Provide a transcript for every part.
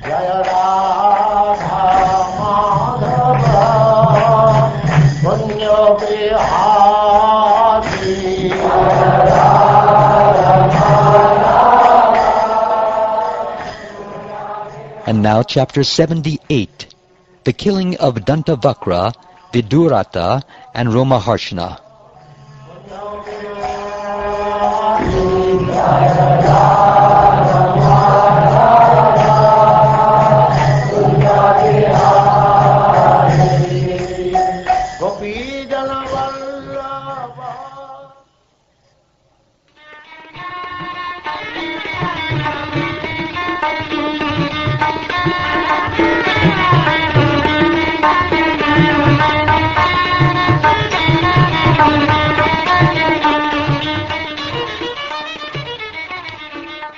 Jaya Radha Madhava Punya Bihari. And now chapter 78, the killing of Dantavakra, Viduratha, and Romaharsana.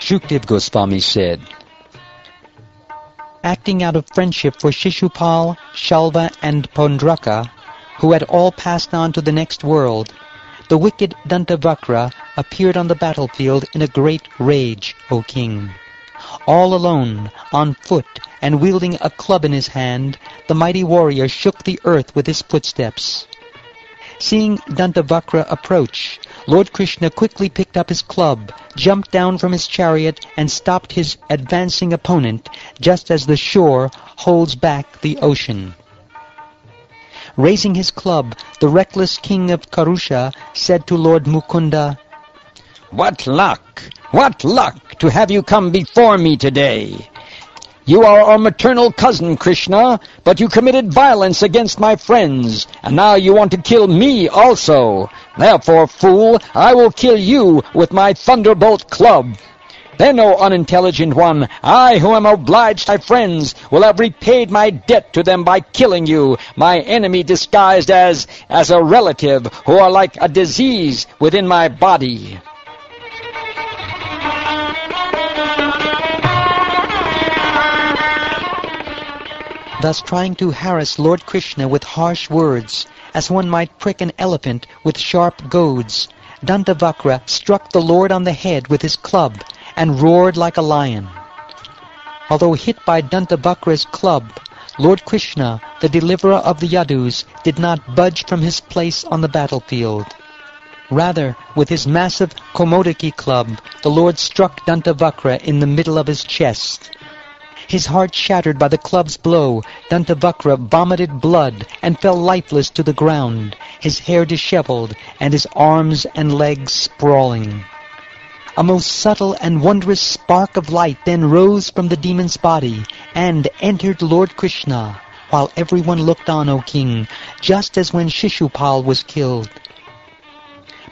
Shukdev Goswami said, acting out of friendship for Shishupal, Shalva, and Pondraka, who had all passed on to the next world, the wicked Dantavakra appeared on the battlefield in a great rage, O king. All alone, on foot, and wielding a club in his hand, the mighty warrior shook the earth with his footsteps. Seeing Dantavakra approach, Lord Krishna quickly picked up his club, jumped down from his chariot, and stopped his advancing opponent, just as the shore holds back the ocean. Raising his club, the reckless king of Karusha said to Lord Mukunda, "What luck! What luck to have you come before me today! You are our maternal cousin, Krishna, but you committed violence against my friends, and now you want to kill me also. Therefore, fool, I will kill you with my thunderbolt club. Then, O unintelligent one, I, who am obliged to my friends, will have repaid my debt to them by killing you, my enemy disguised as a relative, who are like a disease within my body." Thus trying to harass Lord Krishna with harsh words, as one might prick an elephant with sharp goads, Dantavakra struck the Lord on the head with his club and roared like a lion. Although hit by Dantavakra's club, Lord Krishna, the deliverer of the Yadus, did not budge from his place on the battlefield. Rather, with his massive Komodaki club, the Lord struck Dantavakra in the middle of his chest. His heart shattered by the club's blow, Dantavakra vomited blood and fell lifeless to the ground, his hair disheveled and his arms and legs sprawling. A most subtle and wondrous spark of light then rose from the demon's body and entered Lord Krishna, while everyone looked on, O king, just as when Shishupal was killed.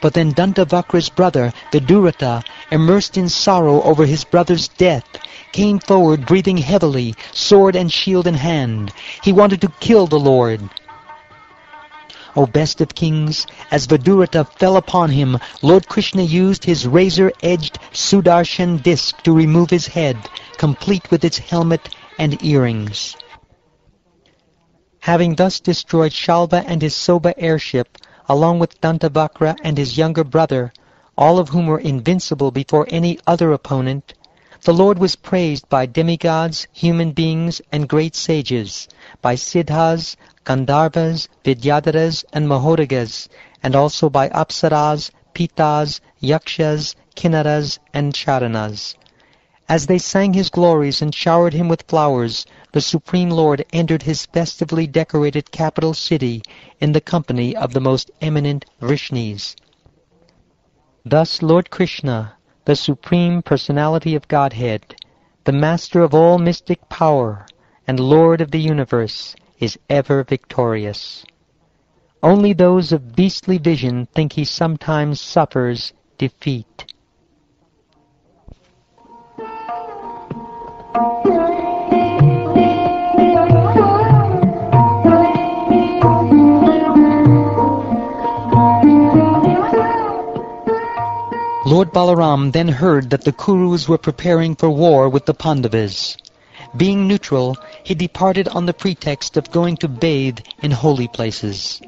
But then Dantavakra's brother, Viduratha, immersed in sorrow over his brother's death, came forward breathing heavily, sword and shield in hand. He wanted to kill the Lord. O best of kings, as Viduratha fell upon him, Lord Krishna used his razor-edged Sudarshan disc to remove his head, complete with its helmet and earrings. Having thus destroyed Shalva and his Soba airship, along with Dantavakra and his younger brother, all of whom were invincible before any other opponent, the Lord was praised by demigods, human beings, and great sages, by Siddhas, Gandharvas, Vidyadharas, and Mahodagas, and also by Apsaras, Pitas, Yakshas, Kinnaras, and Charanas. As they sang his glories and showered him with flowers, the Supreme Lord entered his festively decorated capital city in the company of the most eminent Vrishnis. Thus Lord Krishna, the Supreme Personality of Godhead, the Master of all mystic power, and Lord of the universe, is ever victorious. Only those of beastly vision think he sometimes suffers defeat. Lord Balaram then heard that the Kurus were preparing for war with the Pandavas. Being neutral, he departed on the pretext of going to bathe in holy places.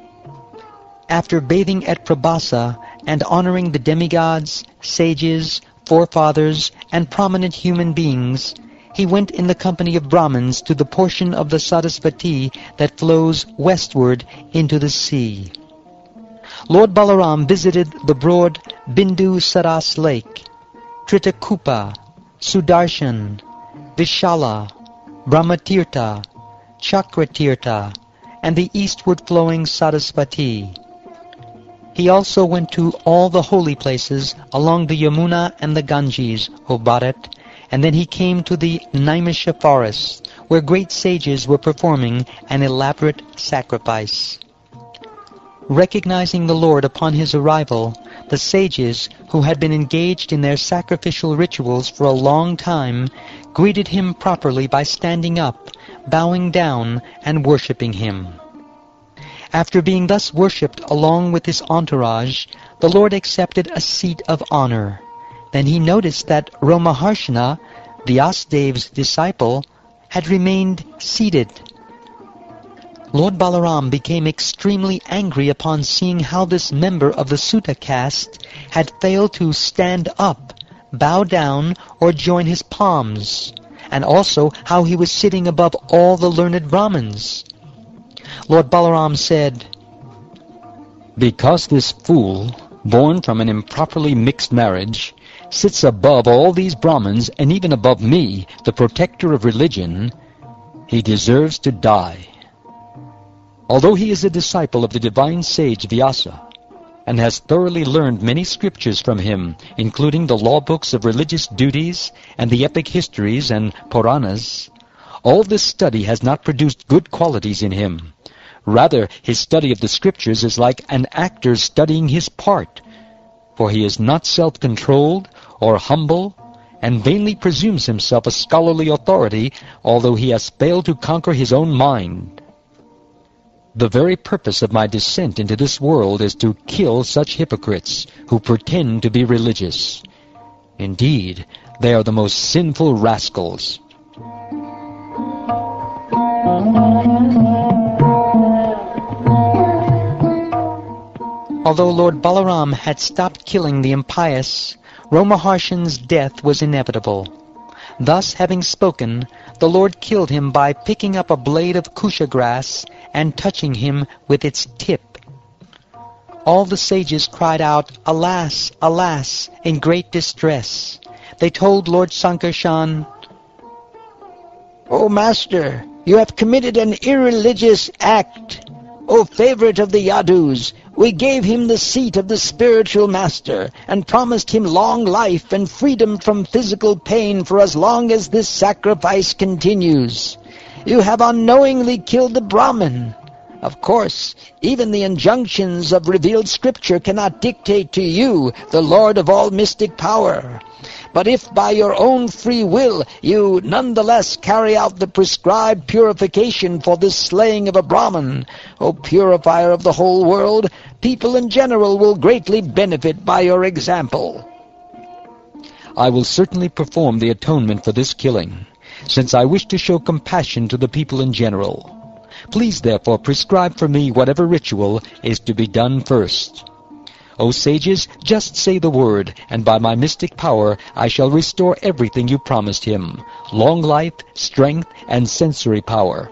After bathing at Prabhasa and honoring the demigods, sages, forefathers, and prominent human beings, he went in the company of Brahmins to the portion of the Sarasvati that flows westward into the sea. Lord Balaram visited the broad Bindu Saras lake, Tritakupa, Sudarshan, Vishala, Brahmatirtha, Chakratirtha, and the eastward flowing Sarasvati. He also went to all the holy places along the Yamuna and the Ganges, O Bharat, and then he came to the Naimisha forest, where great sages were performing an elaborate sacrifice. Recognizing the Lord upon his arrival, the sages, who had been engaged in their sacrificial rituals for a long time, greeted him properly by standing up, bowing down, and worshipping him. After being thus worshipped along with his entourage, the Lord accepted a seat of honor. Then he noticed that Romaharsana, Vyasdev's disciple, had remained seated. Lord Balaram became extremely angry upon seeing how this member of the Sutta caste had failed to stand up, bow down, or join his palms, and also how he was sitting above all the learned Brahmins. Lord Balaram said, "Because this fool, born from an improperly mixed marriage, sits above all these Brahmins and even above me, the protector of religion, he deserves to die. Although he is a disciple of the divine sage Vyasa, and has thoroughly learned many scriptures from him, including the law books of religious duties and the epic histories and Puranas, all this study has not produced good qualities in him. Rather, his study of the scriptures is like an actor studying his part, for he is not self-controlled or humble, and vainly presumes himself a scholarly authority, although he has failed to conquer his own mind. The very purpose of my descent into this world is to kill such hypocrites who pretend to be religious. Indeed, they are the most sinful rascals." Although Lord Balaram had stopped killing the impious, Romaharshan's death was inevitable. Thus, having spoken, the Lord killed him by picking up a blade of kusha grass and touching him with its tip. All the sages cried out, "Alas, alas," in great distress. They told Lord Sankarshan, O Master, you have committed an irreligious act. O favorite of the Yadus, we gave him the seat of the spiritual master and promised him long life and freedom from physical pain for as long as this sacrifice continues. You have unknowingly killed the Brahmin. Of course, even the injunctions of revealed scripture cannot dictate to you, the Lord of all mystic power. But if by your own free will you nonetheless carry out the prescribed purification for this slaying of a Brahmin, O purifier of the whole world, people in general will greatly benefit by your example. I will certainly perform the atonement for this killing, since I wish to show compassion to the people in general. Please therefore prescribe for me whatever ritual is to be done first. O sages, just say the word, and by my mystic power I shall restore everything you promised him, long life, strength, and sensory power.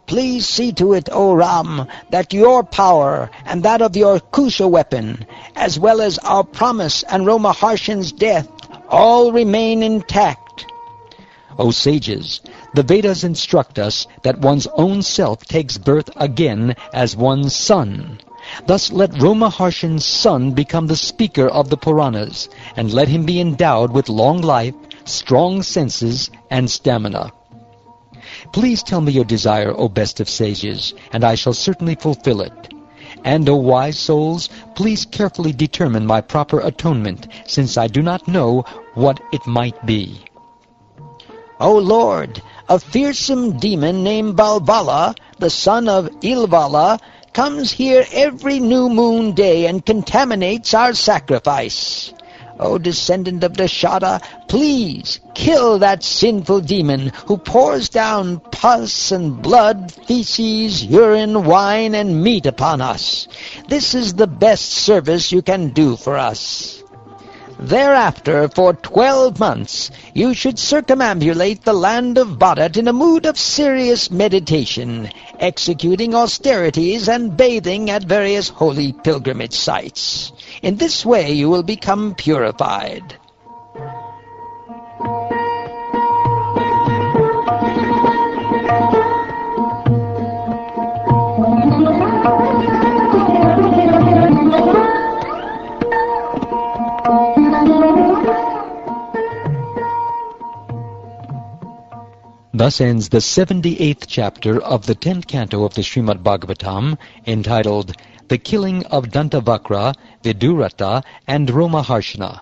Please see to it, O Ram, that your power and that of your kusha weapon, as well as our promise and Romaharshan's death, all remain intact. O sages, the Vedas instruct us that one's own self takes birth again as one's son. Thus let Romaharshan's son become the speaker of the Puranas, and let him be endowed with long life, strong senses, and stamina. Please tell me your desire, O best of sages, and I shall certainly fulfill it. And, O wise souls, please carefully determine my proper atonement, since I do not know what it might be. O Lord, a fearsome demon named Balvala, the son of Ilvala, comes here every new moon day and contaminates our sacrifice. O descendant of Dashada, please kill that sinful demon who pours down pus and blood, feces, urine, wine, and meat upon us. This is the best service you can do for us. Thereafter, for 12 months, you should circumambulate the land of Bharat in a mood of serious meditation, executing austerities and bathing at various holy pilgrimage sites. In this way you will become purified. Thus ends the 78th chapter of the 10th canto of the Srimad Bhagavatam, entitled The Killing of Dantavakra, Viduratha, and Romaharsana.